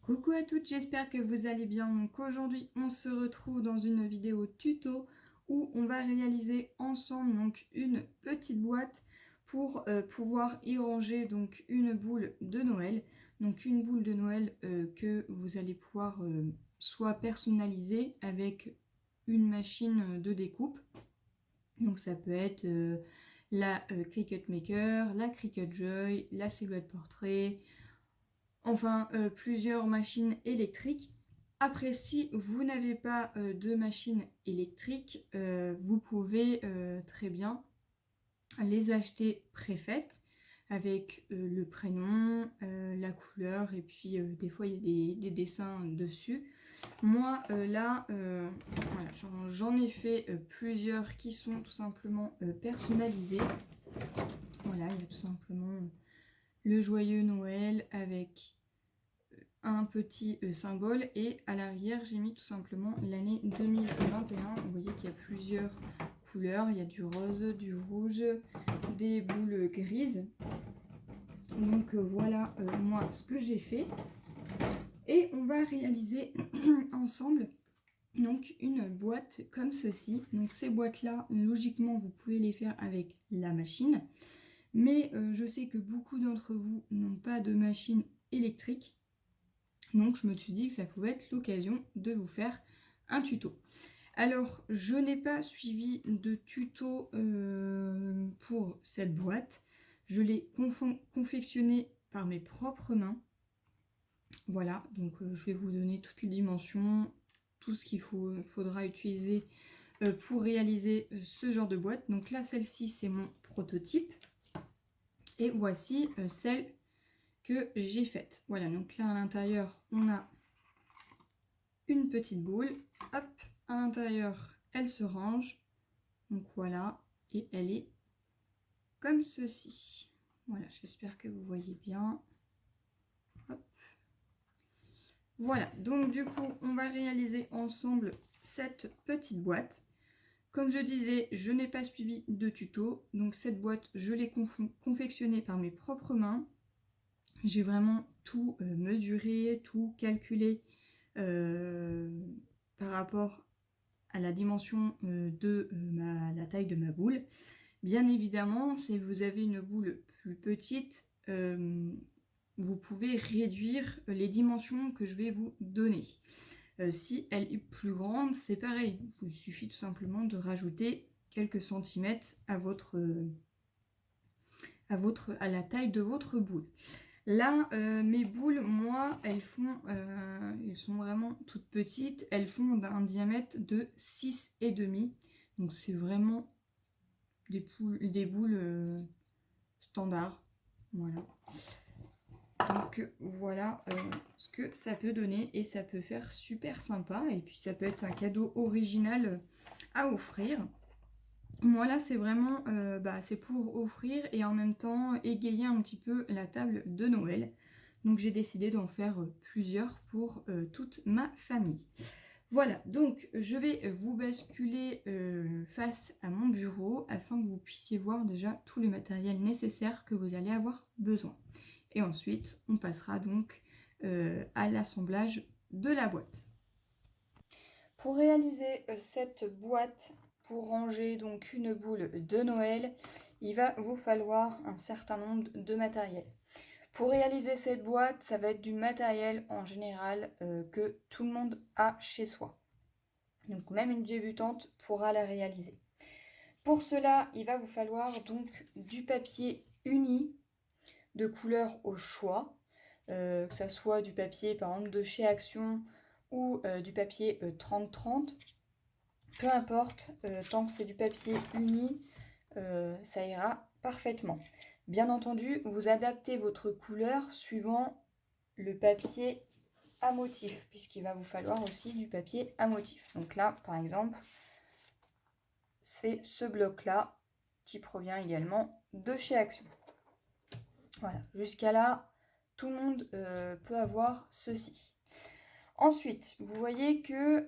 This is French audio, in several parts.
Coucou à toutes, j'espère que vous allez bien. Donc aujourd'hui, on se retrouve dans une vidéo tuto où on va réaliser ensemble donc une petite boîte pour pouvoir y ranger donc une boule de Noël. Donc une boule de Noël que vous allez pouvoir soit personnaliser avec une machine de découpe. Donc ça peut être la Cricut Maker, la Cricut Joy, la Silhouette Portrait, enfin plusieurs machines électriques. Après, si vous n'avez pas de machine électrique, vous pouvez très bien les acheter préfaites avec le prénom, la couleur et puis des fois il y a des dessins dessus. Moi là, voilà, j'en ai fait plusieurs qui sont tout simplement personnalisés. Voilà, il y a tout simplement le joyeux Noël avec un petit symbole et à l'arrière j'ai mis tout simplement l'année 2021. Vous voyez qu'il y a plusieurs couleurs, il y a du rose, du rouge, des boules grises. Donc voilà moi ce que j'ai fait et on va réaliser ensemble donc une boîte comme ceci. Donc ces boîtes là logiquement vous pouvez les faire avec la machine, mais je sais que beaucoup d'entre vous n'ont pas de machine électrique. Donc je me suis dit que ça pouvait être l'occasion de vous faire un tuto. Alors je n'ai pas suivi de tuto pour cette boîte. Je l'ai confectionnée par mes propres mains. Voilà, donc je vais vous donner toutes les dimensions, tout ce qu'il faudra utiliser pour réaliser ce genre de boîte. Donc là, celle-ci, c'est mon prototype. Et voici celle que j'ai faite. Voilà, donc là à l'intérieur, on a une petite boule, hop, à l'intérieur elle se range, donc voilà, et elle est comme ceci. Voilà, j'espère que vous voyez bien. Hop. Voilà, donc du coup on va réaliser ensemble cette petite boîte. Comme je disais, je n'ai pas suivi de tuto, donc cette boîte je l'ai confectionnée par mes propres mains. J'ai vraiment tout mesuré, tout calculé par rapport à la dimension de la taille de ma boule. Bien évidemment, si vous avez une boule plus petite, vous pouvez réduire les dimensions que je vais vous donner. Si elle est plus grande, c'est pareil. Il suffit tout simplement de rajouter quelques centimètres à la taille de votre boule. Là, mes boules, moi, elles sont vraiment toutes petites. Elles font d'un diamètre de 6,5. Donc c'est vraiment des boules standards. Voilà. Donc voilà ce que ça peut donner et ça peut faire super sympa. Et puis ça peut être un cadeau original à offrir. Moi là c'est vraiment c'est pour offrir et en même temps égayer un petit peu la table de Noël. Donc j'ai décidé d'en faire plusieurs pour toute ma famille. Voilà, donc je vais vous basculer face à mon bureau afin que vous puissiez voir déjà tout le matériel nécessaire que vous allez avoir besoin. Et ensuite on passera donc à l'assemblage de la boîte. Pour réaliser cette boîte, pour ranger donc une boule de Noël, il va vous falloir un certain nombre de matériel. Pour réaliser cette boîte, ça va être du matériel en général que tout le monde a chez soi. Donc même une débutante pourra la réaliser. Pour cela, il va vous falloir donc du papier uni de couleur au choix, que ça soit du papier par exemple de chez Action ou du papier 30-30. Peu importe, tant que c'est du papier uni, ça ira parfaitement. Bien entendu, vous adaptez votre couleur suivant le papier à motif, puisqu'il va vous falloir aussi du papier à motif. Donc là, par exemple, c'est ce bloc-là qui provient également de chez Action. Voilà, jusqu'à là, tout le monde peut avoir ceci. Ensuite, vous voyez que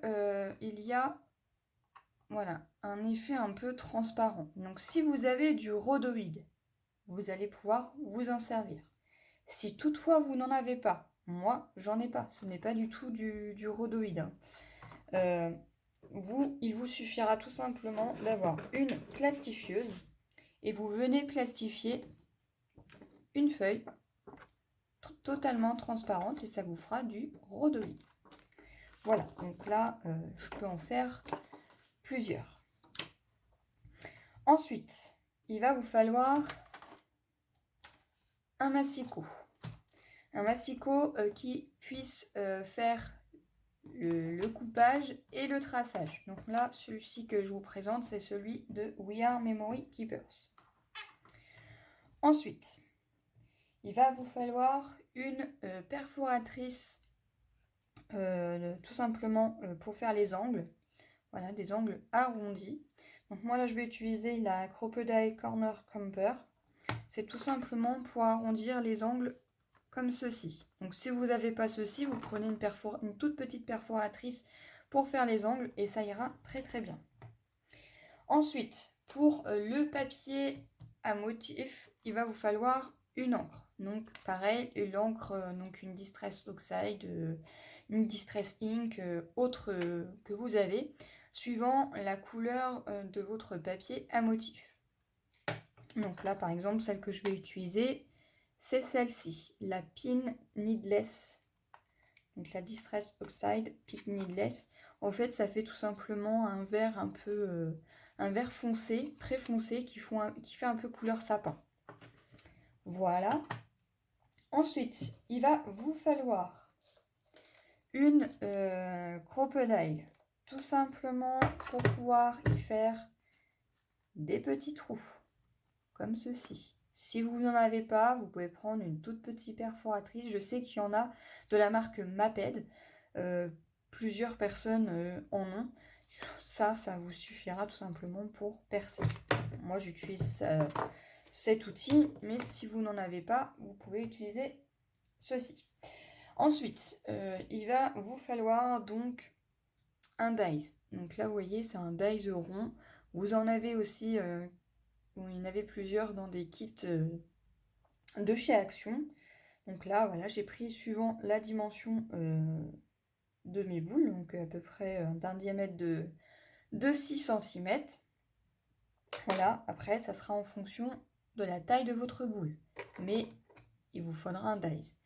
il y a un effet un peu transparent. Donc si vous avez du rhodoïde, vous allez pouvoir vous en servir. Si toutefois vous n'en avez pas, Moi, j'en ai pas. Ce n'est pas du tout du rhodoïde. Il vous suffira tout simplement d'avoir une plastifieuse et vous venez plastifier une feuille totalement transparente et ça vous fera du rhodoïde. Voilà, donc là, je peux en faire plusieurs. Ensuite, il va vous falloir un massicot. Un massicot qui puisse faire le coupage et le traçage. Donc là, celui-ci que je vous présente, c'est celui de We Are Memory Keepers. Ensuite, il va vous falloir une perforatrice tout simplement pour faire les angles. Voilà, des angles arrondis. Donc moi là, je vais utiliser la Crocodile Corner Camper. C'est tout simplement pour arrondir les angles comme ceci. Donc si vous n'avez pas ceci, vous prenez une toute petite perforatrice pour faire les angles et ça ira très très bien. Ensuite, pour le papier à motif, il va vous falloir une encre. Donc pareil, l'encre, donc une Distress Oxide, une Distress Ink, autre que vous avez, suivant la couleur de votre papier à motif. Donc là, par exemple, celle que je vais utiliser, c'est celle-ci, la Pin Needless. Donc la Distress Oxide Pin Needless. En fait, ça fait tout simplement un vert un peu... un vert foncé, très foncé, qui fait un peu couleur sapin. Voilà. Ensuite, il va vous falloir une Crocodile, tout simplement pour pouvoir y faire des petits trous, comme ceci. Si vous n'en avez pas, vous pouvez prendre une toute petite perforatrice. Je sais qu'il y en a de la marque Maped. Plusieurs personnes en ont. Ça vous suffira tout simplement pour percer. Moi, j'utilise cet outil, mais si vous n'en avez pas, vous pouvez utiliser ceci. Ensuite, il va vous falloir donc un dies. Donc là, vous voyez, c'est un dies rond. Vous en avez aussi, il y en avait plusieurs dans des kits de chez Action. Donc là, voilà, j'ai pris suivant la dimension de mes boules, donc à peu près d'un diamètre de 6 cm. Voilà, après ça sera en fonction de la taille de votre boule, mais il vous faudra un dies.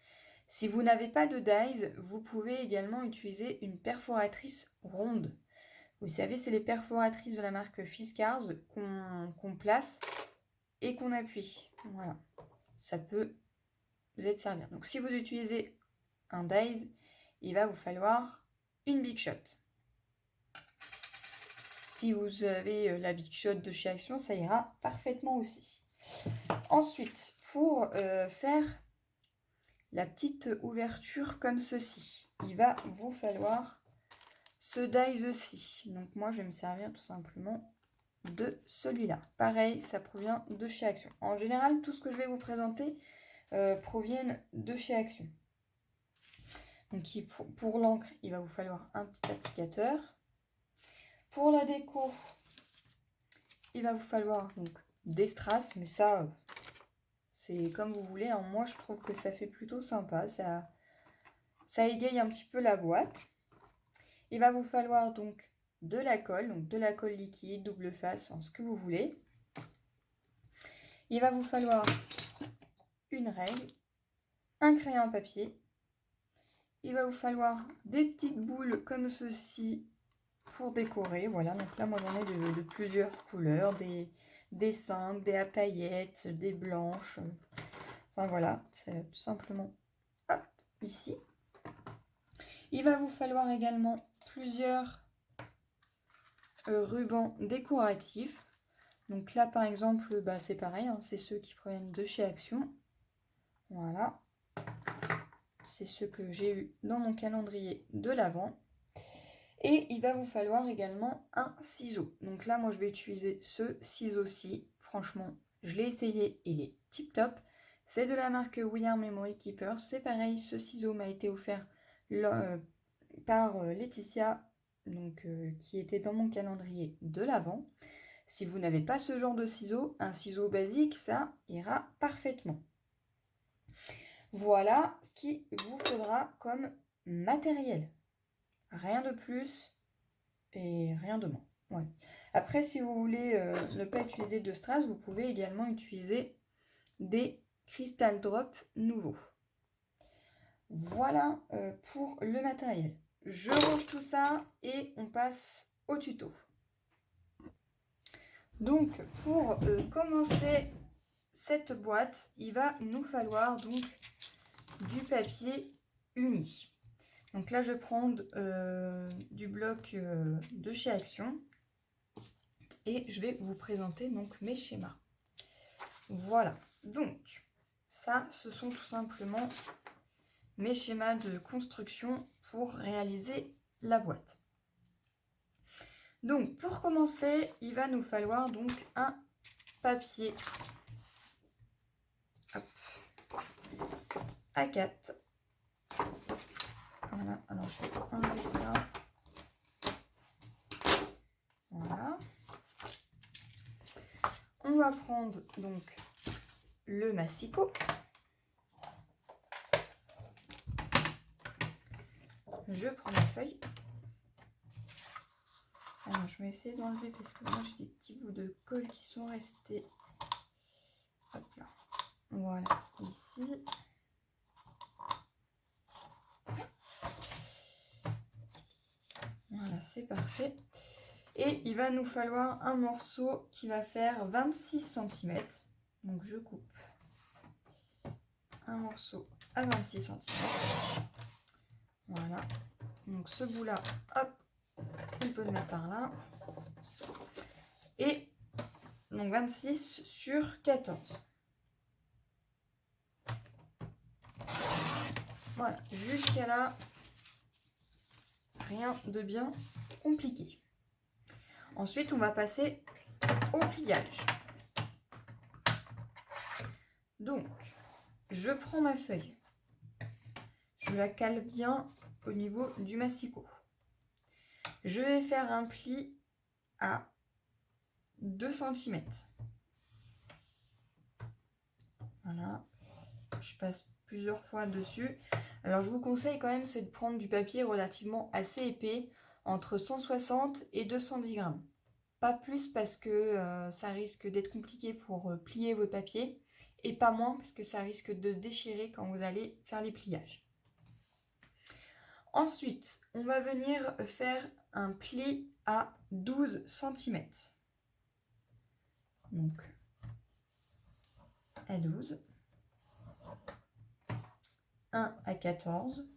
Si vous n'avez pas de dies, vous pouvez également utiliser une perforatrice ronde. Vous savez, c'est les perforatrices de la marque Fiskars qu'on place et qu'on appuie. Voilà, ça peut vous être servir. Donc si vous utilisez un dies, il va vous falloir une Big Shot. Si vous avez la Big Shot de chez Action, ça ira parfaitement aussi. Ensuite, pour faire la petite ouverture comme ceci, il va vous falloir ce dies-ci. Donc moi, je vais me servir tout simplement de celui-là. Pareil, ça provient de chez Action. En général, tout ce que je vais vous présenter proviennent de chez Action. Donc pour l'encre, il va vous falloir un petit applicateur. Pour la déco, il va vous falloir donc des strass, mais ça, c'est comme vous voulez. Hein. Moi, je trouve que ça fait plutôt sympa. Ça égaye un petit peu la boîte. Il va vous falloir donc de la colle, liquide, double face, ce que vous voulez. Il va vous falloir une règle, un crayon à papier. Il va vous falloir des petites boules comme ceci pour décorer. Voilà, donc là, moi, j'en ai de plusieurs couleurs, des simples, des à paillettes, des blanches. Enfin, voilà, c'est tout simplement hop, ici. Il va vous falloir également plusieurs rubans décoratifs. Donc là, par exemple, c'est pareil, hein, c'est ceux qui proviennent de chez Action. Voilà. C'est ceux que j'ai eu dans mon calendrier de l'Avent. Et il va vous falloir également un ciseau. Donc là, moi, je vais utiliser ce ciseau-ci. Franchement, je l'ai essayé, il est tip top. C'est de la marque We Are Memory Keepers. C'est pareil, ce ciseau m'a été offert par Laetitia, donc, qui était dans mon calendrier de l'Avent. Si vous n'avez pas ce genre de ciseau, un ciseau basique, ça ira parfaitement. Voilà ce qu'il vous faudra comme matériel. Rien de plus et rien de moins. Ouais. Après, si vous voulez ne pas utiliser de strass, vous pouvez également utiliser des Crystal Drop nouveaux. Voilà pour le matériel. Je range tout ça et on passe au tuto. Donc, pour commencer cette boîte, il va nous falloir donc du papier uni. Donc là, je vais prendre du bloc de chez Action et je vais vous présenter donc mes schémas. Voilà, donc ça, ce sont tout simplement mes schémas de construction pour réaliser la boîte. Donc pour commencer, il va nous falloir donc un papier A4. Voilà, alors je vais enlever ça. Voilà. On va prendre donc le massicot. Je prends ma feuille. Alors je vais essayer d'enlever parce que moi j'ai des petits bouts de colle qui sont restés. Hop là. Voilà, ici. Voilà, c'est parfait. Et il va nous falloir un morceau qui va faire 26 cm. Donc je coupe un morceau à 26 cm. Voilà. Donc ce bout là, hop, on peut le mettre par là. Et donc 26 sur 14. Voilà, jusqu'à là, rien de bien compliqué. Ensuite, on va passer au pliage. Donc, je prends ma feuille. Je la cale bien au niveau du massicot. Je vais faire un pli à 2 cm. Voilà. Je passe plusieurs fois dessus. Alors, je vous conseille quand même, c'est de prendre du papier relativement assez épais, entre 160 et 210 grammes. Pas plus parce que ça risque d'être compliqué pour plier votre papier, et pas moins parce que ça risque de déchirer quand vous allez faire les pliages. Ensuite, on va venir faire un pli à 12 cm. Donc, à 12. 1 à 14.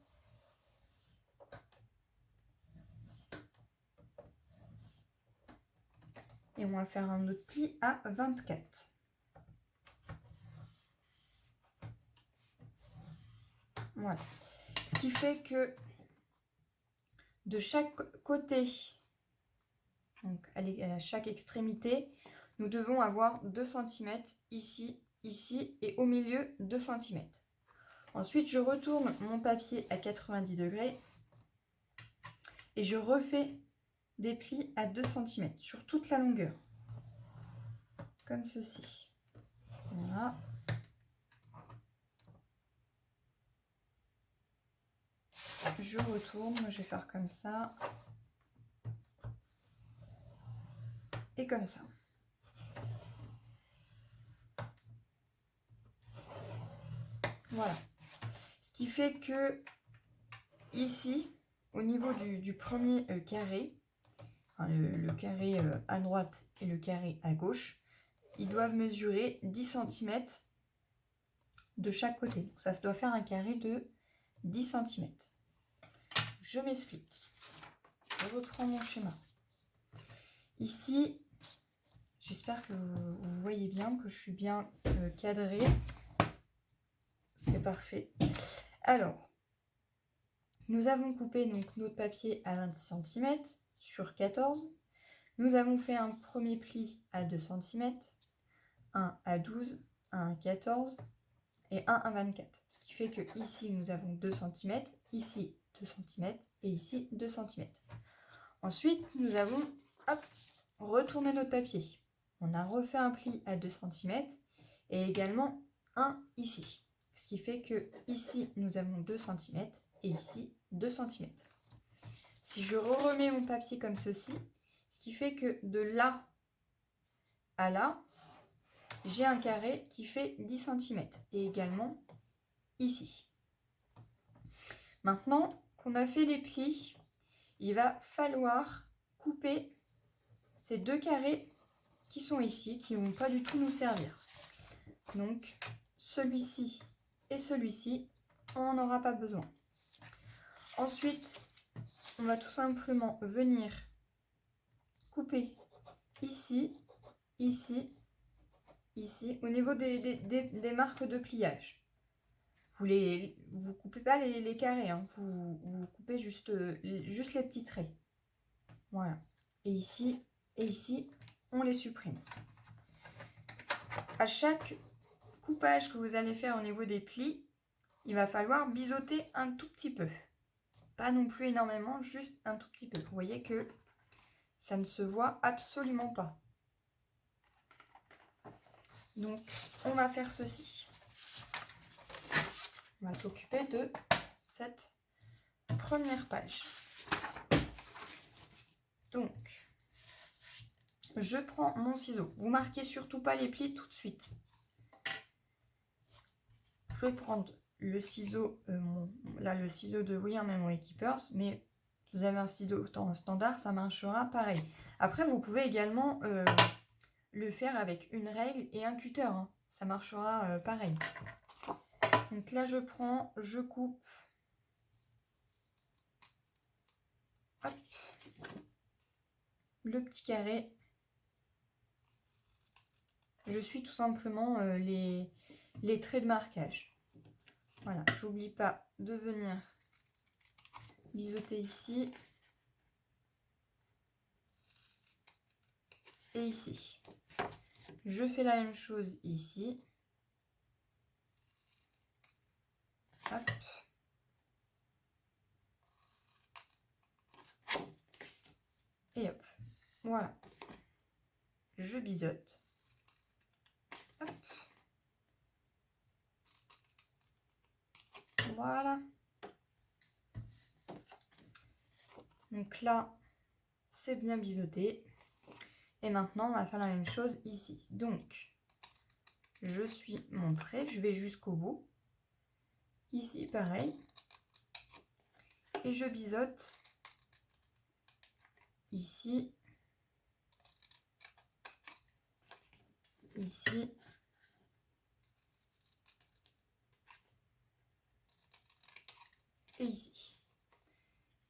Et on va faire un autre pli à 24. Voilà. Ce qui fait que de chaque côté, donc à chaque extrémité, nous devons avoir 2 cm ici, ici et au milieu 2 cm. Ensuite, je retourne mon papier à 90 degrés et je refais des plis à 2 cm sur toute la longueur, comme ceci. Voilà. Je retourne, je vais faire comme ça et comme ça. Voilà. Ce qui fait que ici, au niveau du premier carré, enfin, le carré à droite et le carré à gauche, ils doivent mesurer 10 cm de chaque côté. Donc ça doit faire un carré de 10 cm. Je m'explique. Je reprends mon schéma. Ici, j'espère que vous voyez bien, que je suis bien cadrée. C'est parfait. Alors, nous avons coupé donc notre papier à 26 cm sur 14. Nous avons fait un premier pli à 2 cm, 1 à 12, 1 à 14 et 1 à 24. Ce qui fait que ici, nous avons 2 cm, ici 2 cm et ici 2 cm. Ensuite, nous avons retourné notre papier. On a refait un pli à 2 cm et également un ici. Ce qui fait que ici, nous avons 2 cm et ici, 2 cm. Si je remets mon papier comme ceci, ce qui fait que de là à là, j'ai un carré qui fait 10 cm. Et également ici. Maintenant qu'on a fait les plis, il va falloir couper ces 2 carrés qui sont ici, qui ne vont pas du tout nous servir. Donc, celui-ci et celui-ci, on n'en aura pas besoin. Ensuite, on va tout simplement venir couper ici, ici, ici, au niveau des marques de pliage. Vous coupez pas les carrés, hein. Vous coupez juste les petits traits. Voilà. Et ici, on les supprime. À chaque coupage que vous allez faire au niveau des plis, il va falloir biseauter un tout petit peu. Pas non plus énormément, juste un tout petit peu. Vous voyez que ça ne se voit absolument pas. Donc, on va faire ceci. On va s'occuper de cette première page. Donc, je prends mon ciseau. Vous marquez surtout pas les plis tout de suite. Je vais prendre le ciseau, là le ciseau de William Memory Keepers, mais vous avez un ciseau standard, ça marchera pareil. Après, vous pouvez également le faire avec une règle et un cutter, hein. Ça marchera pareil. Donc là, je coupe. Hop. Le petit carré. Je suis tout simplement les traits de marquage. Voilà, j'oublie pas de venir biseauter ici et ici. Je fais la même chose ici. Hop. Et hop. Voilà. Je biseaute. Hop. Voilà. Donc là, c'est bien biseauté. Et maintenant, on va faire la même chose ici. Donc, je suis mon trait, je vais jusqu'au bout. Ici, pareil. Et je biseaute ici, ici, et ici.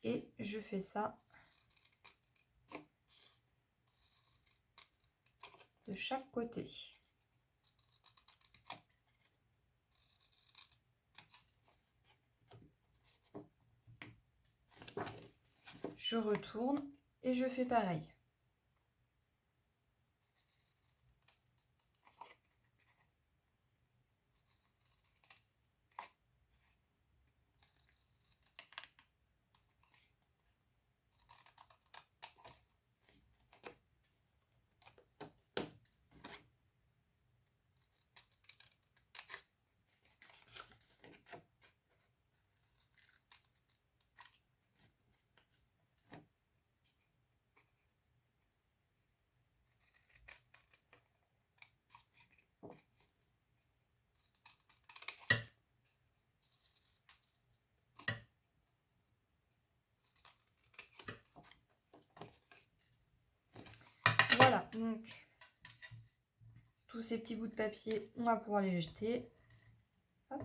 Et je fais ça de chaque côté. Je retourne et je fais pareil. Voilà, donc tous ces petits bouts de papier, on va pouvoir les jeter. Hop.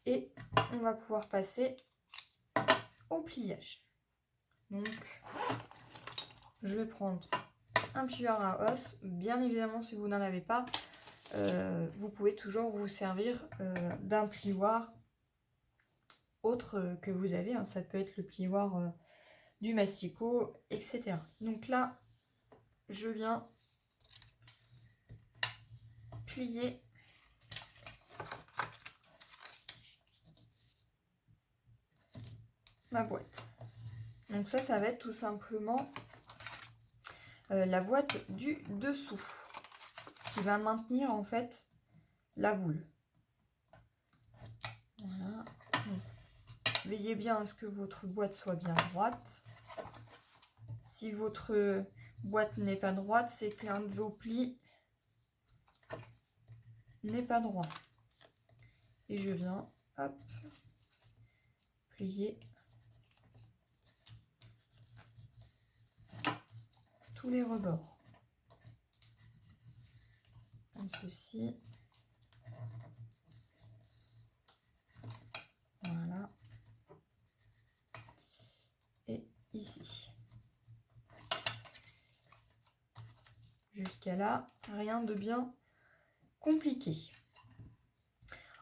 Et on va pouvoir passer au pliage. Donc, je vais prendre un plieur à os. Bien évidemment, si vous n'en avez pas, vous pouvez toujours vous servir d'un plioir autre que vous avez, hein. Ça peut être le plioir du masticot, etc. Donc là, je viens plier ma boîte. Donc ça va être tout simplement la boîte du dessous, ce qui va maintenir en fait la boule. Voilà. Donc, veillez bien à ce que votre boîte soit bien droite. Si votre boîte n'est pas droite, c'est que l'un de vos plis n'est pas droit. Et je viens, hop, plier tous les rebords. Comme ceci. Voilà. Et ici. Jusqu'à là, rien de bien compliqué.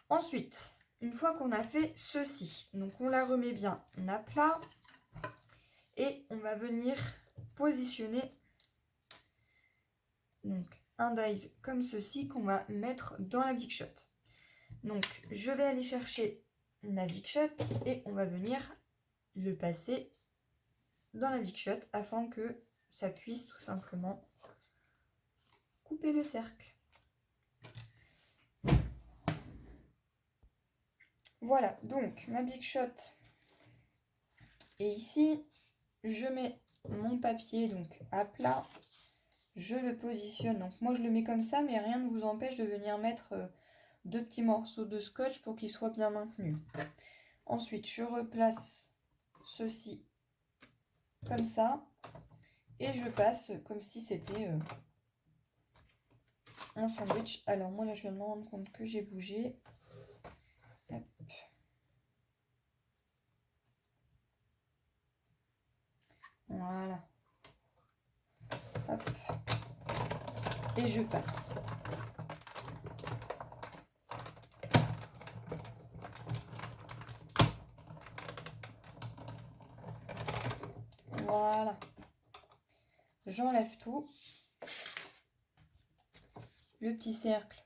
Ensuite, une fois qu'on a fait ceci, donc on la remet bien à plat et on va venir positionner donc un dies comme ceci qu'on va mettre dans la Big Shot. Donc je vais aller chercher la Big Shot et on va venir le passer dans la Big Shot afin que ça puisse tout simplement couper le cercle. Voilà, donc ma Big Shot est ici. Je mets mon papier donc à plat. Je le positionne. Donc moi je le mets comme ça, mais rien ne vous empêche de venir mettre deux petits morceaux de scotch pour qu'il soit bien maintenu. Ensuite, je replace ceci comme ça. Et je passe comme si c'était un sandwich. Alors moi là je viens de me rendre compte que j'ai bougé. Hop. Voilà. Hop. Et je passe. Voilà. J'enlève tout. Le petit cercle,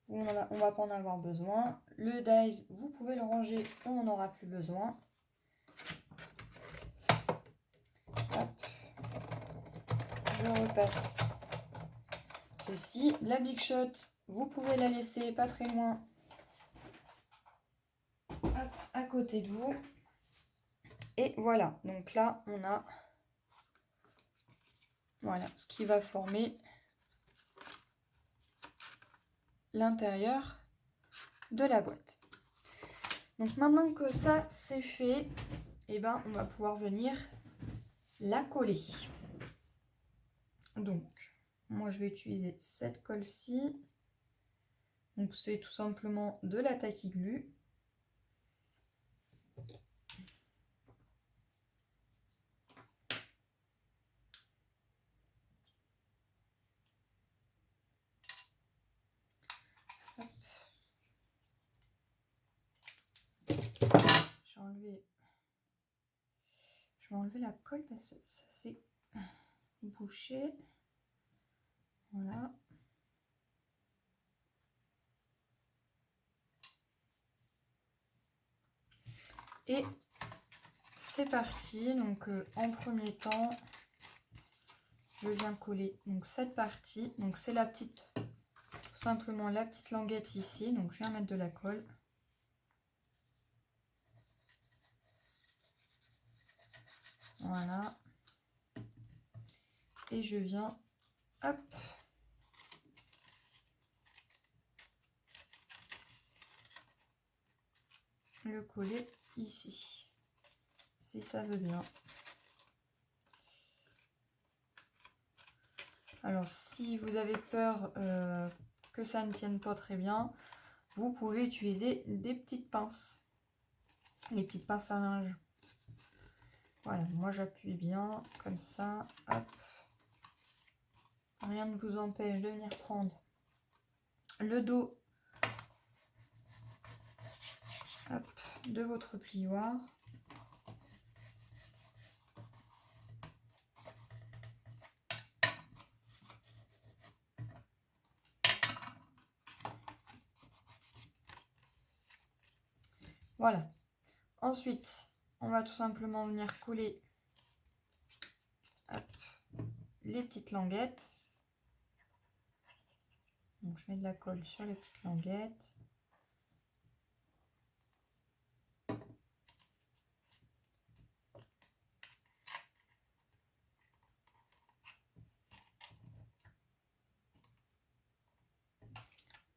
on va pas en avoir besoin. Le dies, vous pouvez le ranger, on n'en aura plus besoin. Hop. Je repasse ceci. La Big Shot, vous pouvez la laisser pas très loin. Hop, à côté de vous. Et voilà, donc là on a voilà ce qui va former l'intérieur de la boîte. Donc maintenant que ça c'est fait, et ben on va pouvoir venir la coller. Donc moi je vais utiliser cette colle-ci. Donc c'est tout simplement de la tacky glue. Je vais enlever la colle parce que ça s'est bouché. Voilà. Et c'est parti. Donc en premier temps, je viens coller donc cette partie. Donc c'est la petite, tout simplement la petite languette ici. Donc je viens mettre de la colle. Voilà. Et je viens, hop, le coller ici, si ça veut bien. Alors si vous avez peur que ça ne tienne pas très bien, vous pouvez utiliser des petites pinces, les petites pinces à linge. Voilà, moi j'appuie bien comme ça, hop. Rien ne vous empêche de venir prendre le dos, hop, de votre plioir. Voilà. Ensuite, on va tout simplement venir coller, hop, les petites languettes. Donc je mets de la colle sur les petites languettes.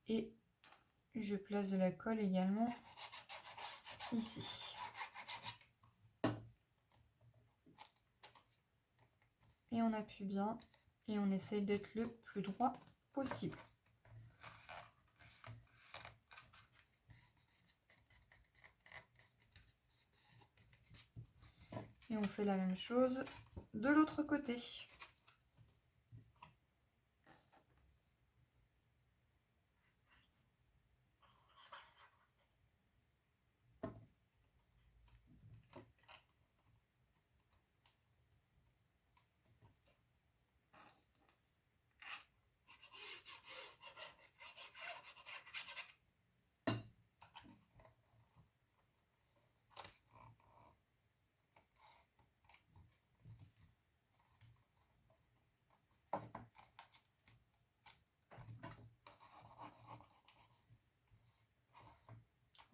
Et je place de la colle également ici. Et on appuie bien et on essaye d'être le plus droit possible. Et on fait la même chose de l'autre côté.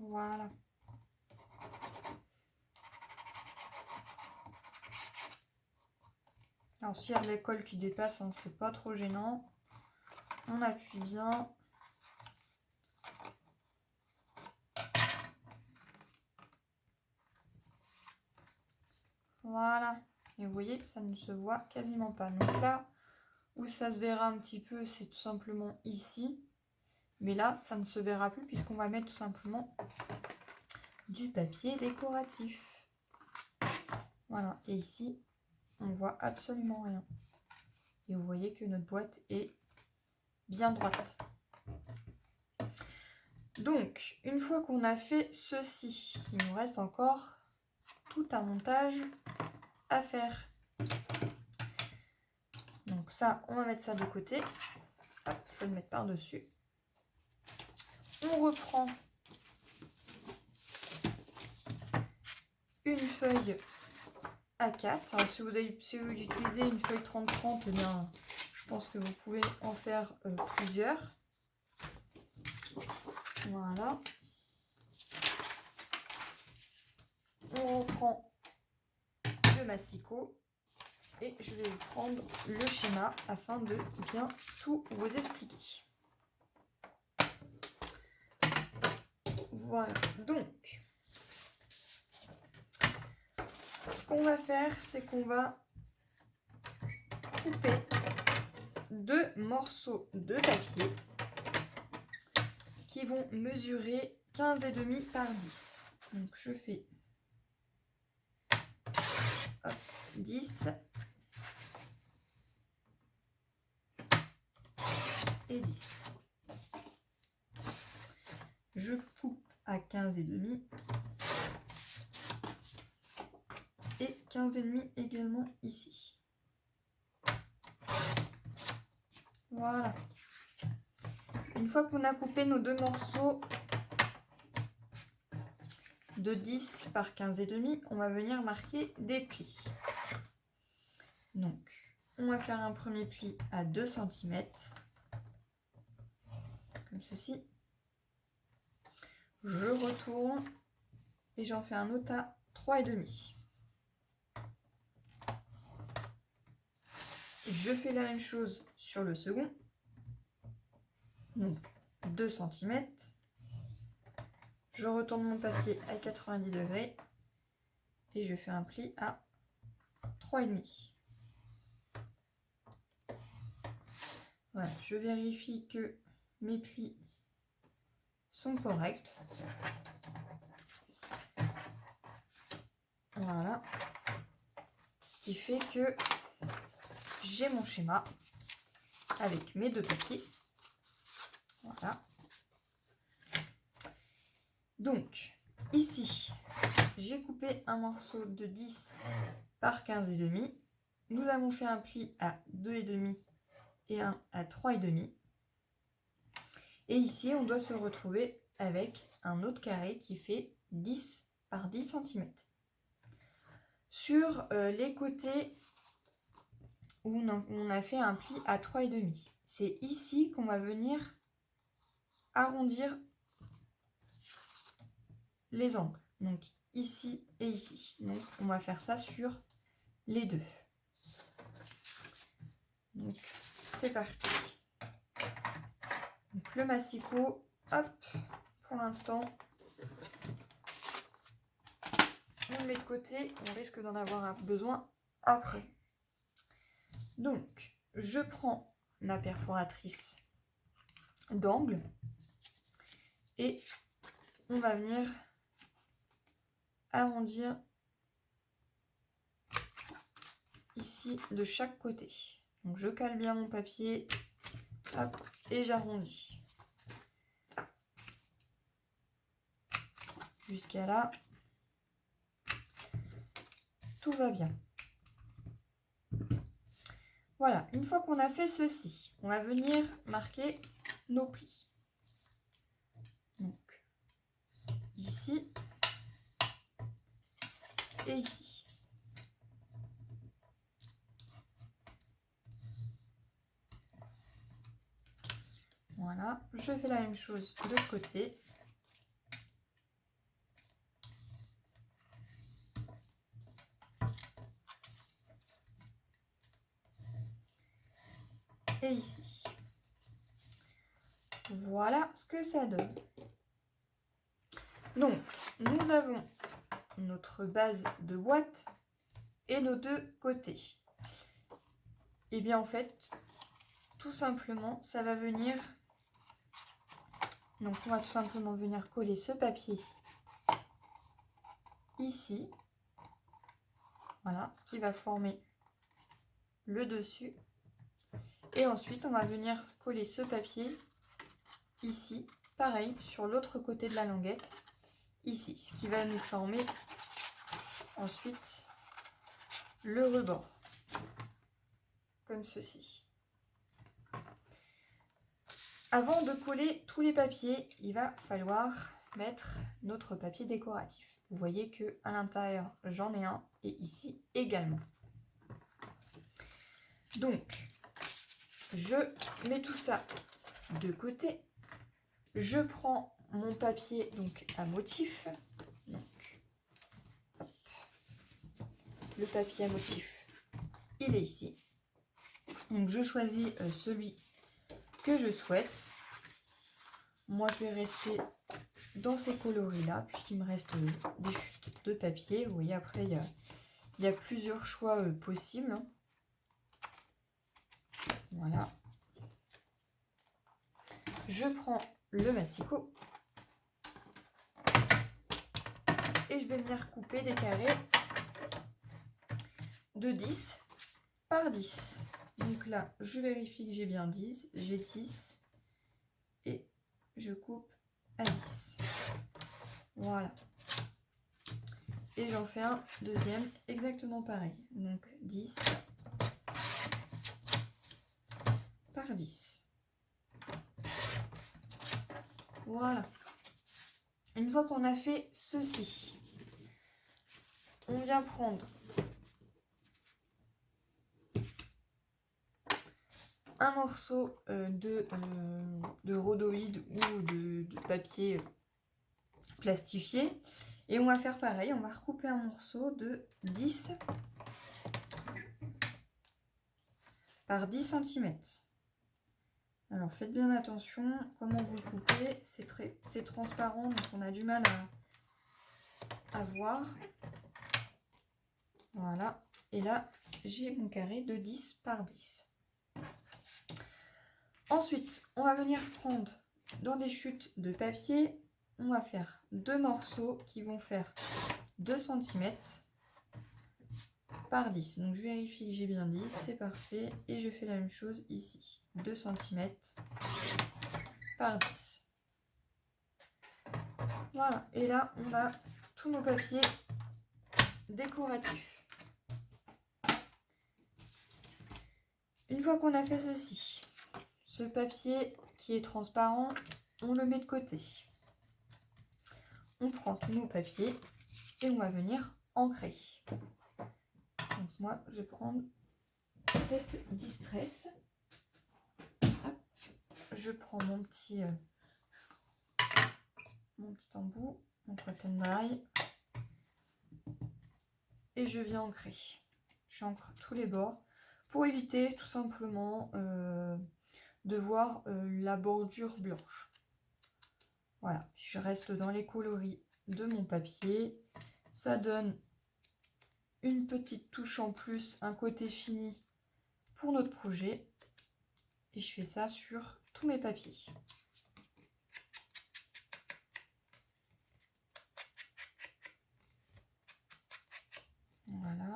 Voilà. Alors s'il y a de la colle qui dépasse, hein, c'est pas trop gênant. On appuie bien. Voilà. Et vous voyez, ça ne se voit quasiment pas. Donc là, où ça se verra un petit peu, c'est tout simplement ici. Mais là, ça ne se verra plus puisqu'on va mettre tout simplement du papier décoratif. Voilà. Et ici, on ne voit absolument rien. Et vous voyez que notre boîte est bien droite. Donc, une fois qu'on a fait ceci, il nous reste encore tout un montage à faire. Donc ça, on va mettre ça de côté. Hop, je vais le mettre par-dessus. On reprend une feuille A4. Alors, si vous utilisez une feuille 30-30, eh bien, je pense que vous pouvez en faire plusieurs. Voilà. On reprend le massicot et je vais prendre le schéma afin de bien tout vous expliquer. Voilà, donc ce qu'on va faire, c'est qu'on va couper 2 morceaux de papier qui vont mesurer 15,5 par 10. Donc je fais 10 et 10. Je coupe à 15,5 et 15,5 également ici. Voilà. Une fois qu'on a coupé nos 2 morceaux de 10 par 15,5, on va venir marquer des plis. Donc, on va faire un premier pli à 2 cm, comme ceci. Je retourne et j'en fais un autre à 3,5. Je fais la même chose sur le second. Donc 2 cm. Je retourne mon papier à 90 degrés et je fais un pli à 3,5. Voilà, je vérifie que mes plis sont corrects. Voilà. Ce qui fait que j'ai mon schéma avec mes 2 papiers. Voilà. Donc, ici, j'ai coupé un morceau de 10 par 15,5. Nous avons fait un pli à 2,5 et un à 3,5. Et ici, on doit se retrouver avec un autre carré qui fait 10 par 10 cm. Sur les côtés où on a fait un pli à 3,5, c'est ici qu'on va venir arrondir les angles. Donc ici et ici. Donc on va faire ça sur les deux. Donc c'est parti. Donc le massicot, hop, pour l'instant, on le met de côté, on risque d'en avoir besoin après. Donc je prends ma perforatrice d'angle et on va venir arrondir ici de chaque côté. Donc je cale bien mon papier, hop, et j'arrondis jusqu'à là. Tout va bien. Voilà, une fois qu'on a fait ceci, on va venir marquer nos plis. Donc ici et ici. Voilà, je fais la même chose de ce côté. Et ici. Voilà ce que ça donne. Donc, nous avons notre base de boîte et nos deux côtés. Et bien en fait, tout simplement, ça va venir... Donc on va tout simplement venir coller ce papier ici. Voilà, ce qui va former le dessus. Et ensuite, on va venir coller ce papier ici, pareil, sur l'autre côté de la languette, ici, ce qui va nous former ensuite le rebord, comme ceci. Avant de coller tous les papiers, il va falloir mettre notre papier décoratif. Vous voyez que à l'intérieur, j'en ai un et ici également. Donc, je mets tout ça de côté. Je prends mon papier donc à motif. Donc, hop. Le papier à motif, il est ici. Donc, je choisis celui que je souhaite. Moi, je vais rester dans ces coloris-là, puisqu'il me reste des chutes de papier. Vous voyez, après, il y a plusieurs choix possibles. Voilà. Je prends le massicot et je vais venir couper des carrés de 10 par 10. Donc là, je vérifie que j'ai bien 10. J'ai 10 et je coupe à 10. Voilà. Et j'en fais un deuxième exactement pareil. Donc 10 par 10. Voilà. Une fois qu'on a fait ceci, on vient prendre un morceau de rhodoïde ou de papier plastifié et on va faire pareil, on va recouper un morceau de 10 par 10 cm. Alors faites bien attention comment vous le coupez, c'est transparent donc on a du mal à voir. Voilà, et là j'ai mon carré de 10 par 10. Ensuite, on va venir prendre dans des chutes de papier, on va faire deux morceaux qui vont faire 2 cm par 10. Donc je vérifie que j'ai bien 10, c'est parfait. Et je fais la même chose ici, 2 cm par 10. Voilà, et là on a tous nos papiers décoratifs. Une fois qu'on a fait ceci, ce papier qui est transparent, on le met de côté. On prend tous nos papiers et on va venir ancrer. Donc moi, je vais prendre cette distress. Hop. Je prends mon petit mon petit embout, mon cotton dry. Et je viens ancrer. J'ancre tous les bords pour éviter tout simplement de voir la bordure blanche. Voilà, je reste dans les coloris de mon papier. Ça donne une petite touche en plus, un côté fini pour notre projet. Et je fais ça sur tous mes papiers. Voilà.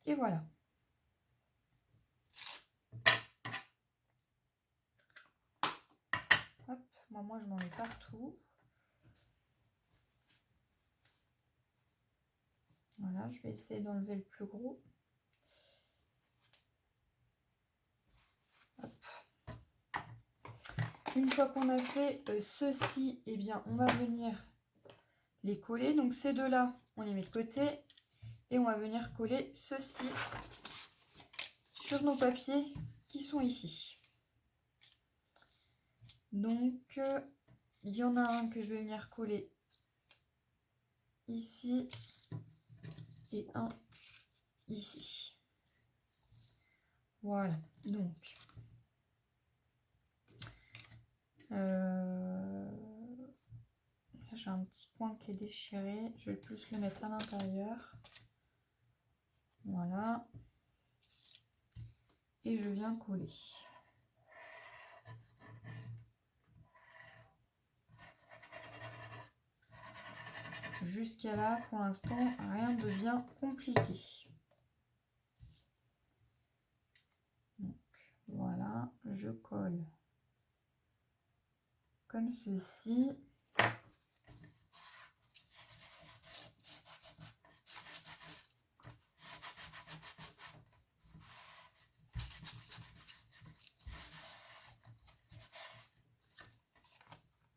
Et voilà. Hop, moi je m'en mets partout. Voilà, je vais essayer d'enlever le plus gros. Hop. Une fois qu'on a fait ceci, eh bien, on va venir les coller. Donc ces deux-là, on les met de côté. Et on va venir coller ceci sur nos papiers qui sont ici. Donc, il y en a un que je vais venir coller ici et un ici. Voilà, donc j'ai un petit coin qui est déchiré, je vais plus le mettre à l'intérieur. Voilà, et je viens coller. Jusqu'à là, pour l'instant, rien de bien compliqué. Donc, voilà, je colle comme ceci.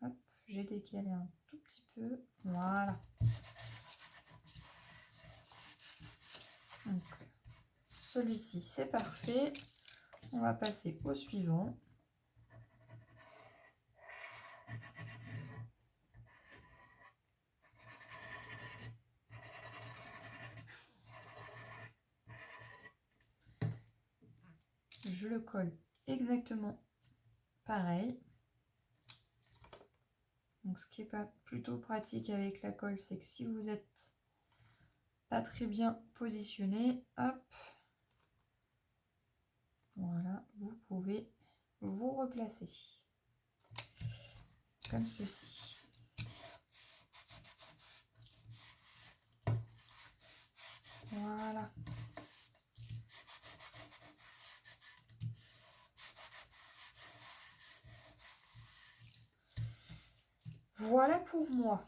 Hop, j'ai décalé un tout petit peu. Voilà. Donc, celui-ci, c'est parfait. On va passer au suivant. Je le colle exactement pareil. Donc, ce qui est pas plutôt pratique avec la colle, c'est que si vous n'êtes pas très bien positionné, hop, voilà, vous pouvez vous replacer comme ceci. Voilà. Voilà pour moi.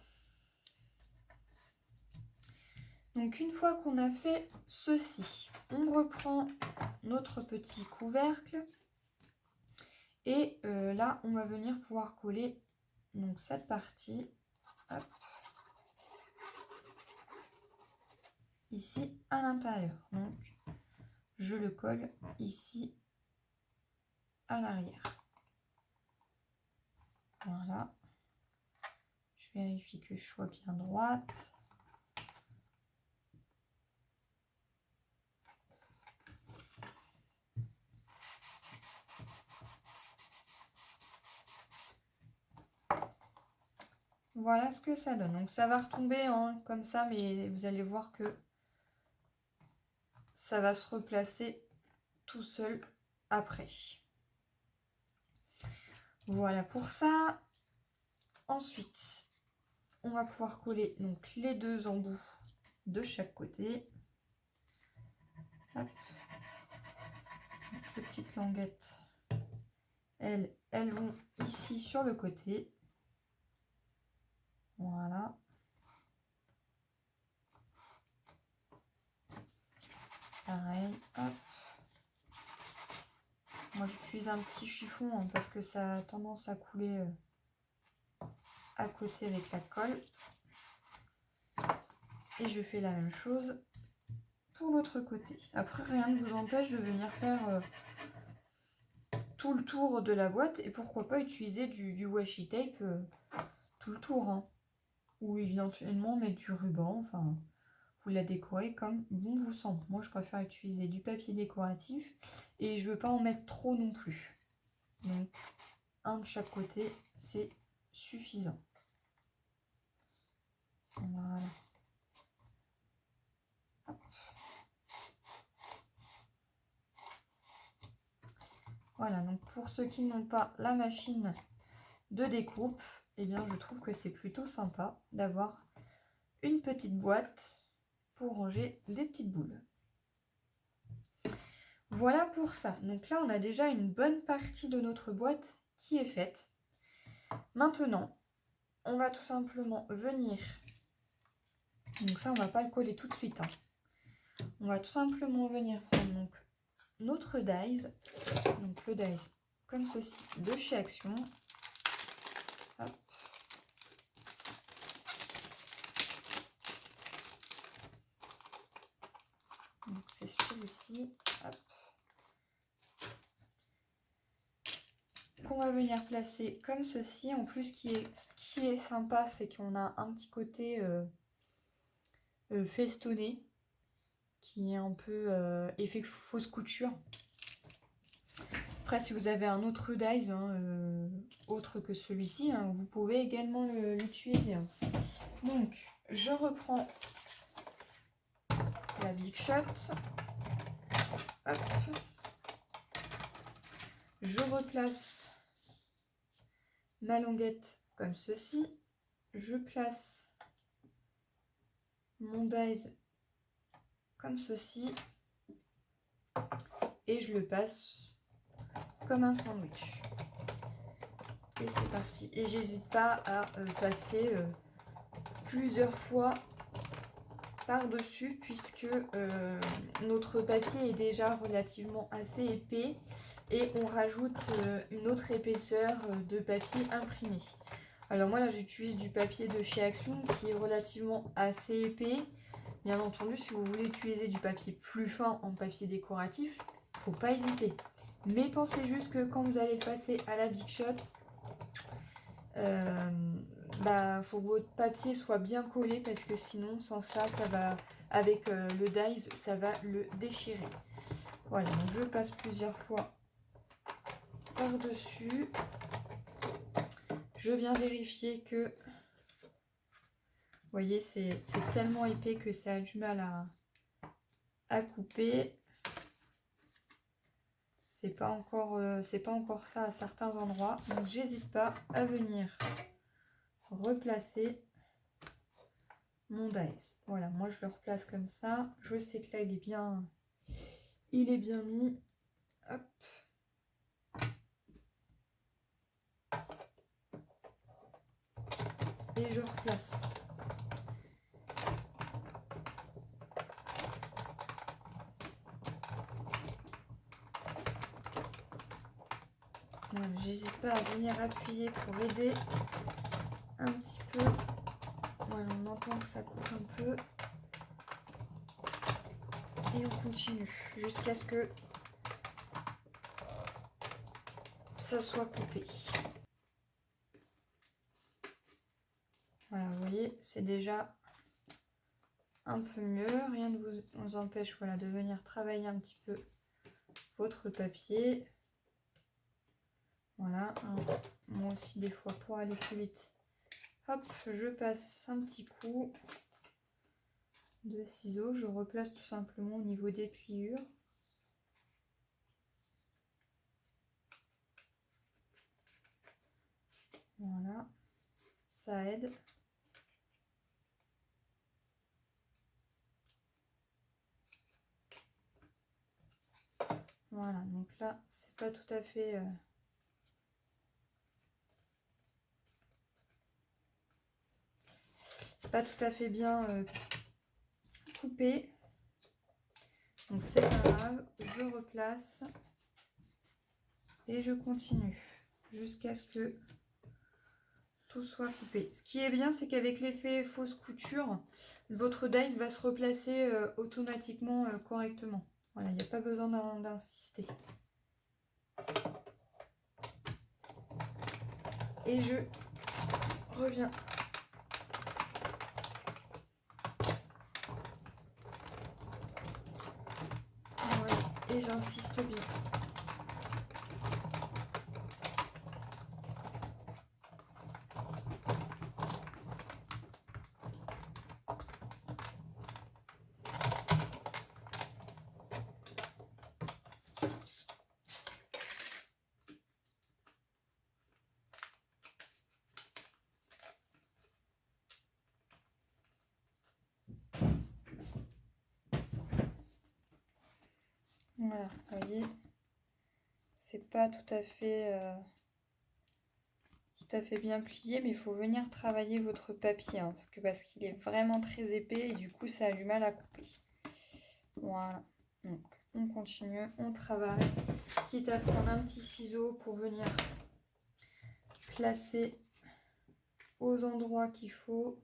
Donc une fois qu'on a fait ceci, on reprend notre petit couvercle et là on va venir pouvoir coller donc cette partie, hop, ici à l'intérieur. Donc je le colle ici à l'arrière. Voilà. Je vérifie que je sois bien droite. Voilà ce que ça donne. Donc ça va retomber hein, comme ça, mais vous allez voir que ça va se replacer tout seul après. Voilà pour ça. Ensuite, on va pouvoir coller donc les deux embouts de chaque côté. Hop. Donc, les petites languettes, elles vont ici sur le côté. Voilà. Pareil, hop. Moi j'utilise un petit chiffon hein, parce que ça a tendance à couler à côté avec la colle. Et je fais la même chose pour l'autre côté. Après, rien ne vous empêche de venir faire tout le tour de la boîte. Et pourquoi pas utiliser du washi tape tout le tour. Hein. Ou éventuellement mettre du ruban. Enfin, vous la décorez comme bon vous semble. Moi, je préfère utiliser du papier décoratif. Et je veux pas en mettre trop non plus. Donc, un de chaque côté, c'est suffisant. Voilà. Voilà, donc pour ceux qui n'ont pas la machine de découpe, eh bien je trouve que c'est plutôt sympa d'avoir une petite boîte pour ranger des petites boules. Voilà pour ça. Donc là, on a déjà une bonne partie de notre boîte qui est faite. Maintenant, on va tout simplement venir... Donc ça, on va pas le coller tout de suite. Hein. On va tout simplement venir prendre donc notre dies. Donc le dies comme ceci de chez Action. Hop. Donc c'est celui-ci. Qu'on va venir placer comme ceci. En plus, ce qui est sympa, c'est qu'on a un petit côté festonné qui est un peu effet fausse couture. Après, si vous avez un autre dies autre que celui-ci, hein, vous pouvez également l'utiliser. Donc, je reprends la Big Shot. Hop. Je replace ma languette comme ceci. Je place mon dies comme ceci. Et je le passe comme un sandwich. Et c'est parti. Et j'hésite pas à passer plusieurs fois par-dessus puisque notre papier est déjà relativement assez épais et on rajoute une autre épaisseur de papier imprimé. Alors moi là j'utilise du papier de chez Action qui est relativement assez épais. Bien entendu, si vous voulez utiliser du papier plus fin en papier décoratif, faut pas hésiter. Mais pensez juste que quand vous allez le passer à la Big Shot, faut que votre papier soit bien collé parce que sinon, sans ça, ça va avec le dies, ça va le déchirer. Voilà, donc je passe plusieurs fois par-dessus. Je viens vérifier que, vous voyez, c'est tellement épais que ça a du mal à couper. C'est pas encore ça à certains endroits. Donc j'hésite pas à venir replacer mon dies. Voilà, moi je le replace comme ça. Je sais que là il est bien mis. Hop. Et je replace. Voilà, j'hésite pas à venir appuyer pour aider un petit peu. Voilà, on entend que ça coupe un peu. Et on continue jusqu'à ce que ça soit coupé. Voilà, vous voyez, c'est déjà un peu mieux. Rien ne vous empêche voilà, de venir travailler un petit peu votre papier. Voilà, moi aussi des fois pour aller plus vite. Hop, je passe un petit coup de ciseaux. Je replace tout simplement au niveau des pliures. Voilà, ça aide. Voilà, donc là, c'est pas tout à fait... pas tout à fait bien coupé. Donc c'est pas grave, je replace et je continue jusqu'à ce que tout soit coupé. Ce qui est bien, c'est qu'avec l'effet fausse couture, votre dies va se replacer automatiquement correctement. Voilà, il n'y a pas besoin d'insister. Et je reviens. Voilà, et j'insiste bien. Voilà, vous voyez, c'est pas tout à fait bien plié, mais il faut venir travailler votre papier, hein, parce qu'il est vraiment très épais et du coup ça a du mal à couper. Voilà, donc on continue, on travaille, quitte à prendre un petit ciseau pour venir placer aux endroits qu'il faut.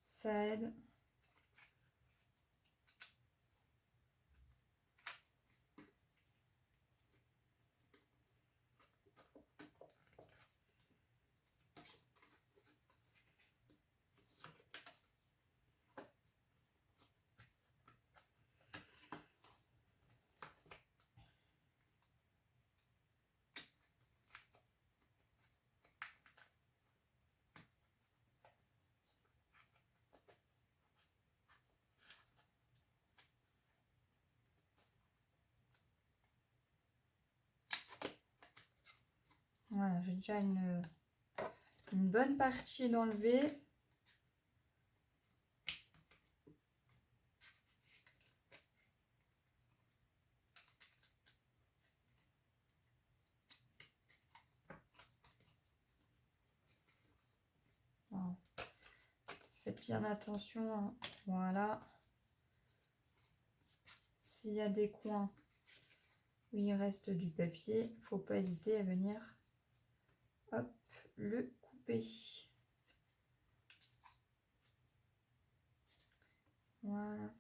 Ça aide. Voilà, j'ai déjà une bonne partie d'enlever. Voilà. Faites bien attention, hein. Voilà. S'il y a des coins où il reste du papier, il ne faut pas hésiter à venir hop, le couper. Voilà.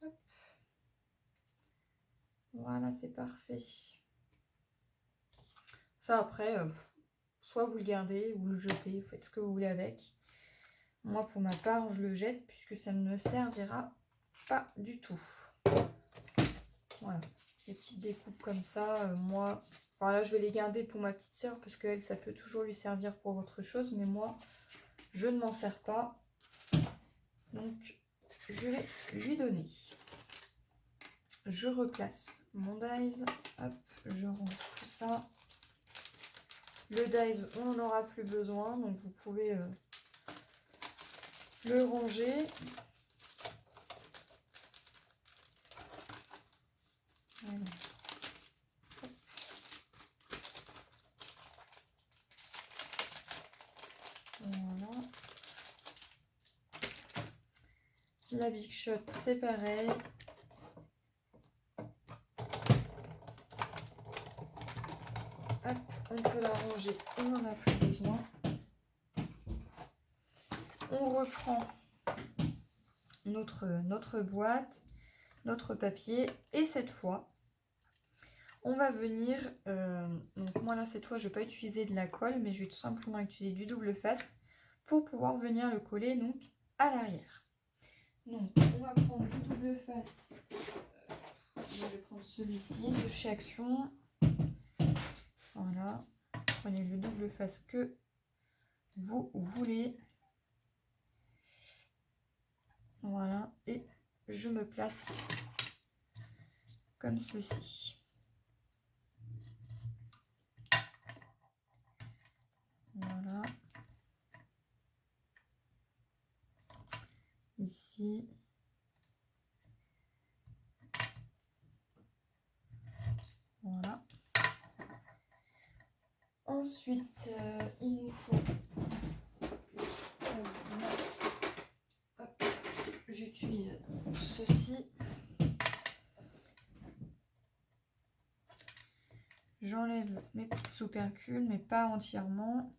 Hop. Voilà, c'est parfait. Ça après, soit vous le gardez ou le jetez, vous faites ce que vous voulez avec. Moi pour ma part, je le jette puisque ça ne me servira pas du tout. Voilà, des petites découpes comme ça, moi, voilà, je vais les garder pour ma petite soeur parce qu'elle, ça peut toujours lui servir pour autre chose, mais moi, je ne m'en sers pas. Donc, je vais lui donner. Je replace mon dies, hop, je range tout ça. Le dies, on n'en aura plus besoin, donc vous pouvez le ranger. Voilà. Voilà. La Big Shot, c'est pareil. Hop, on peut la ranger, on n'en a plus besoin. On reprend notre boîte, notre papier, et cette fois, on va venir, donc moi là cette fois je ne vais pas utiliser de la colle, mais je vais tout simplement utiliser du double face pour pouvoir venir le coller donc à l'arrière. Donc on va prendre du double face, je vais prendre celui-ci de chez Action. Voilà, prenez le double face que vous voulez. Voilà, et je me place comme ceci. Voilà. Ici. Voilà. Ensuite, il nous faut ceci. J'enlève mes petits opercules, mais pas entièrement.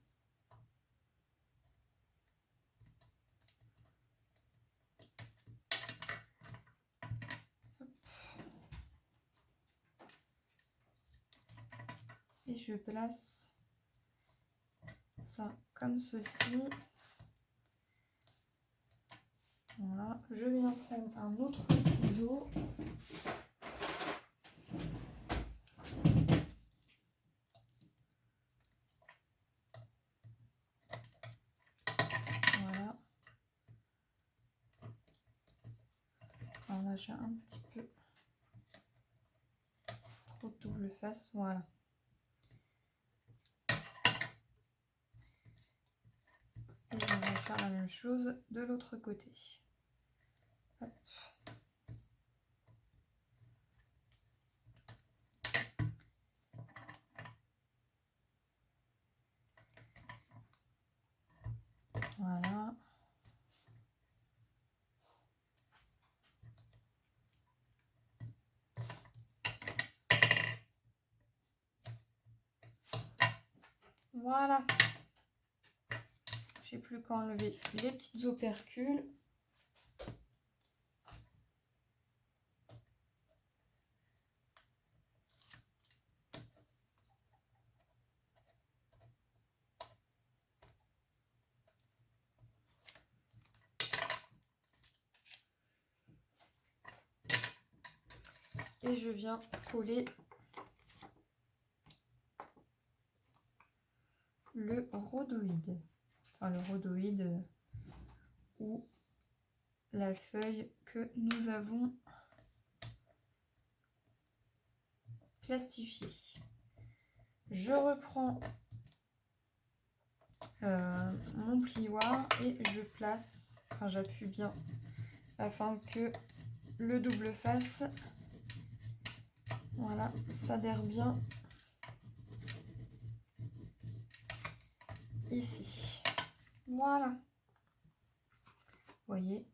Et je place ça comme ceci. Voilà, je viens prendre un autre ciseau. Voilà. Alors là, j'ai un petit peu trop de double face. Voilà. Et on va faire la même chose de l'autre côté. Hop. Voilà. Voilà. J'ai plus qu'à enlever les petites opercules. Et je viens coller le rhodoïde. Enfin, le rhodoïde ou la feuille que nous avons plastifiée. Je reprends mon plioir et je place, enfin j'appuie bien afin que le double face, voilà, s'adhère bien ici. Voilà. Vous voyez.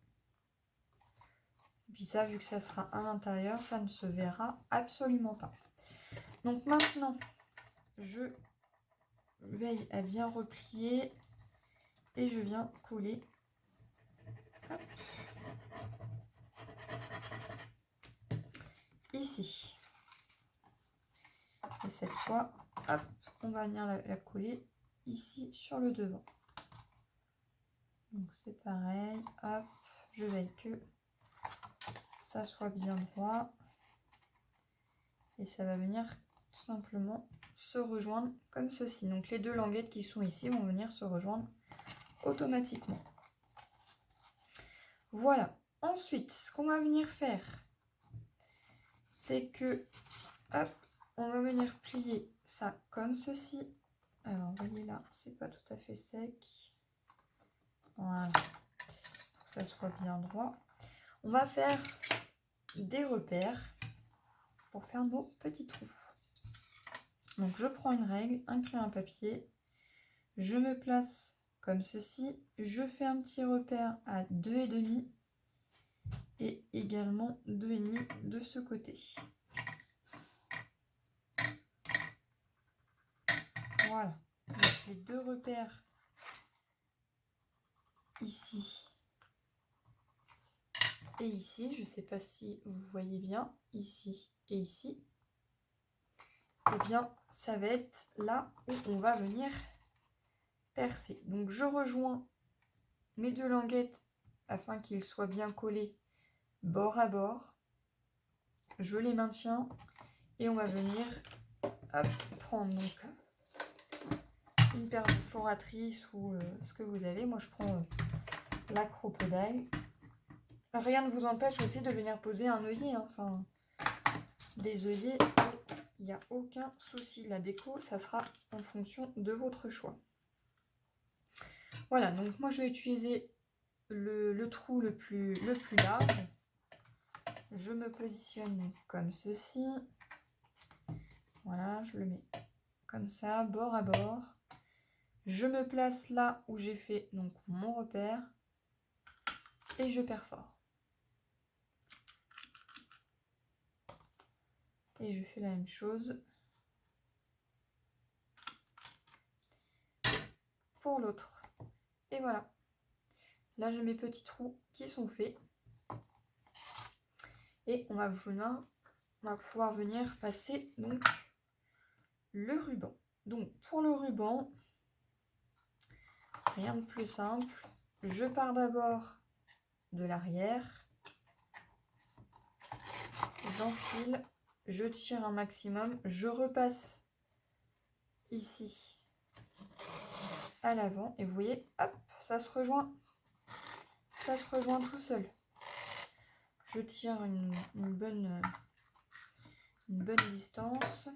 Et puis ça, vu que ça sera à l'intérieur, ça ne se verra absolument pas. Donc maintenant, je veille à bien replier et je viens coller. Hop. Ici. Et cette fois, hop, on va venir la coller ici sur le devant. Donc c'est pareil, hop, je veille que ça soit bien droit. Et ça va venir tout simplement se rejoindre comme ceci. Donc les deux languettes qui sont ici vont venir se rejoindre automatiquement. Voilà. Ensuite, ce qu'on va venir faire, c'est que, hop, on va venir plier ça comme ceci. Alors, vous voyez là, c'est pas tout à fait sec. Voilà. Pour que ça soit bien droit. On va faire des repères pour faire nos petits trous. Donc, je prends une règle, un crayon à papier. Je me place comme ceci. Je fais un petit repère à 2,5 et également 2,5 de ce côté. Voilà. Donc, les deux repères ici et ici. Je ne sais pas si vous voyez bien, ici et ici. Eh bien, ça va être là où on va venir percer. Donc, je rejoins mes deux languettes afin qu'ils soient bien collés bord à bord. Je les maintiens et on va venir hop, prendre donc une perforatrice ou ce que vous avez. Moi, je prends la crocodile. Rien ne vous empêche aussi de venir poser un œillet. Hein. Enfin, des œillets, il n'y a aucun souci. La déco, ça sera en fonction de votre choix. Voilà, donc moi, je vais utiliser le trou le plus large. Je me positionne comme ceci. Voilà, je le mets comme ça, bord à bord. Je me place là où j'ai fait donc mon repère et je perfore. Et je fais la même chose pour l'autre. Et voilà. Là, j'ai mes petits trous qui sont faits. Et on va pouvoir venir passer donc le ruban. Donc pour le ruban, rien de plus simple. Je pars d'abord de l'arrière. J'enfile, je tire un maximum, je repasse ici à l'avant et vous voyez, hop, ça se rejoint tout seul. Je tire une bonne distance.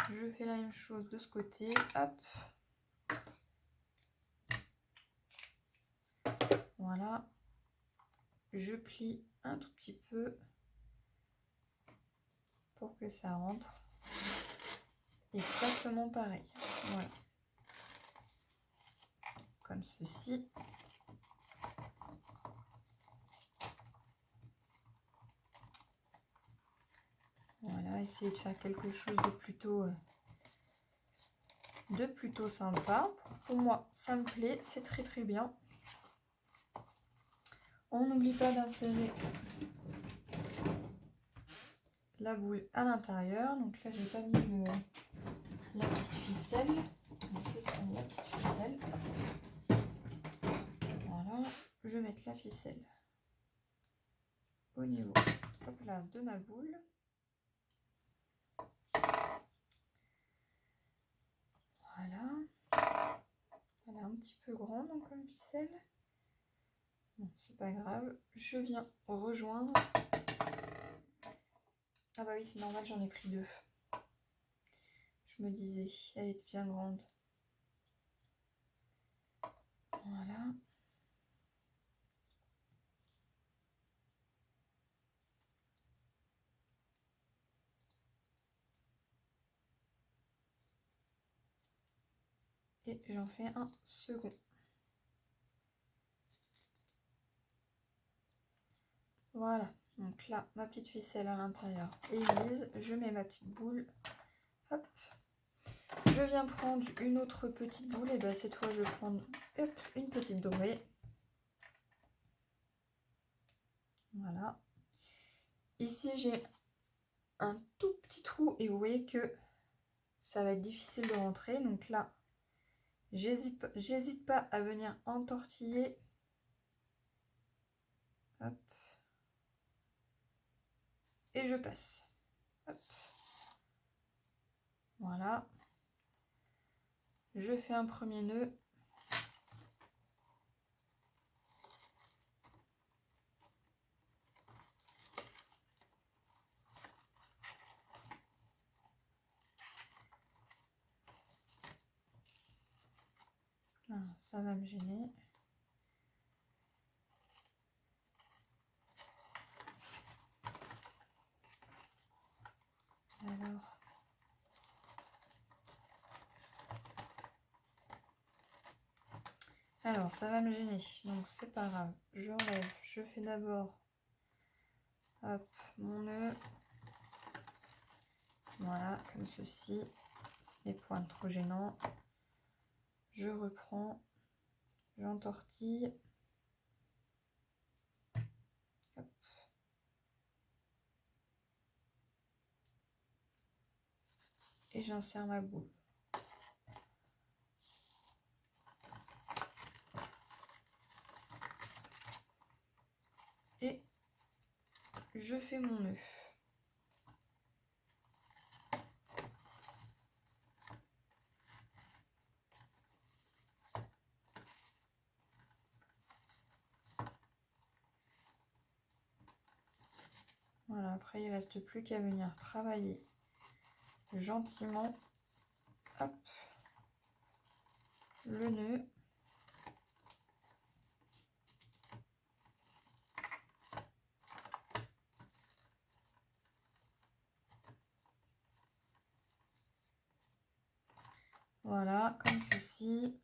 Je fais la même chose de ce côté, hop. Voilà. Je plie un tout petit peu pour que ça rentre. Exactement pareil. Voilà. Comme ceci. Voilà, essayez de faire quelque chose de plutôt sympa. Pour moi, ça me plaît, c'est très très bien. On n'oublie pas d'insérer la boule à l'intérieur. Donc là, j'ai pas mis la petite ficelle. Donc, je vais prendre la petite ficelle. Voilà, je vais mettre la ficelle au niveau hop là, de ma boule. Voilà. Elle est un petit peu grande comme ficelle. Bon, c'est pas grave. Je viens rejoindre. Ah bah oui, c'est normal, j'en ai pris 2. Je me disais, elle est bien grande. Voilà. Et j'en fais un second. Voilà, donc là, ma petite ficelle à l'intérieur est mise. Je mets ma petite boule. Hop. Je viens prendre une autre petite boule. Et bien cette fois, je vais prendre hop, une petite dorée. Voilà. Ici, j'ai un tout petit trou et vous voyez que ça va être difficile de rentrer. Donc là, j'hésite pas à venir entortiller. Hop. Et je passe. Hop. Voilà. Je fais un premier nœud. Ah, ça va me gêner. Alors, ça va me gêner, donc c'est pas grave. J'enlève, je fais d'abord hop, mon nœud. Voilà, comme ceci. C'est des points trop gênants. Je reprends, j'entortille. Hop. Et j'insère ma boule. Et je fais mon nœud. Voilà, après il ne reste plus qu'à venir travailler gentiment. Hop, le nœud. Voilà, comme ceci.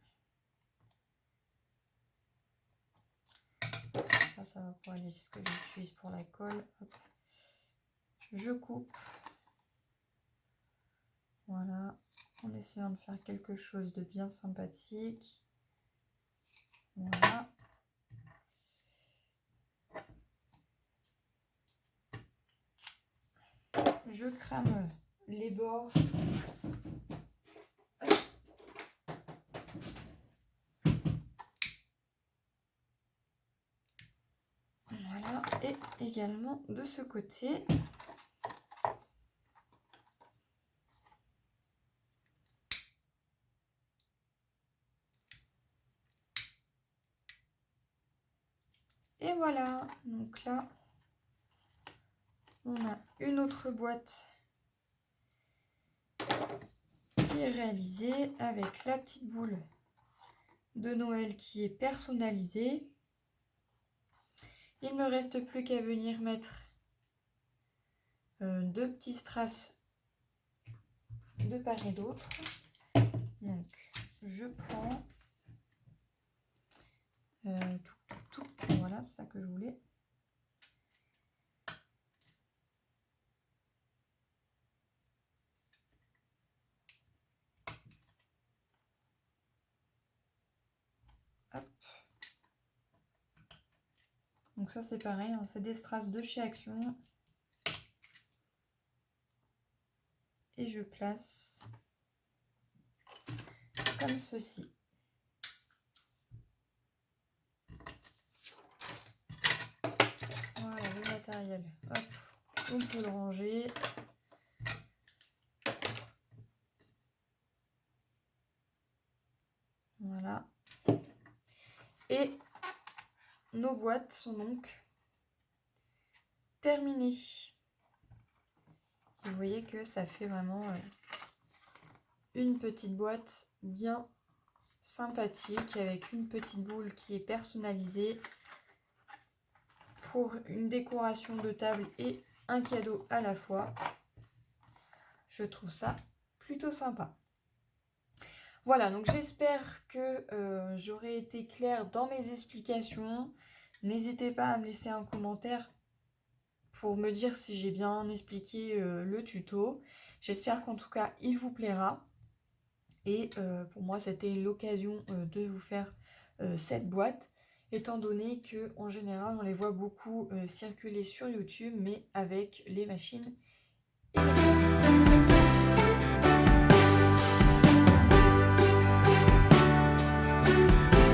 Ça va pour aller, c'est ce que j'utilise pour la colle. Hop. je coupe. Voilà, en essayant de faire quelque chose de bien sympathique. Voilà. Je crame les bords. Voilà, et également de ce côté. Et voilà, donc là, on a une autre boîte qui est réalisée avec la petite boule de Noël qui est personnalisée. Il ne me reste plus qu'à venir mettre deux petits strass de part et d'autre. Donc, je prends voilà, c'est ça que je voulais. Hop. Donc ça c'est pareil, hein, c'est des strass de chez Action. Et je place comme ceci. Voilà le matériel. Hop, on peut le ranger. Voilà. Et nos boîtes sont donc terminées. Vous voyez que ça fait vraiment une petite boîte bien sympathique avec une petite boule qui est personnalisée pour une décoration de table et un cadeau à la fois. Je trouve ça plutôt sympa. Voilà, donc j'espère que j'aurai été claire dans mes explications. N'hésitez pas à me laisser un commentaire pour me dire si j'ai bien expliqué le tuto. J'espère qu'en tout cas, il vous plaira. Et pour moi, c'était l'occasion de vous faire cette boîte, étant donné que en général, on les voit beaucoup circuler sur YouTube, mais avec les machines électroniques.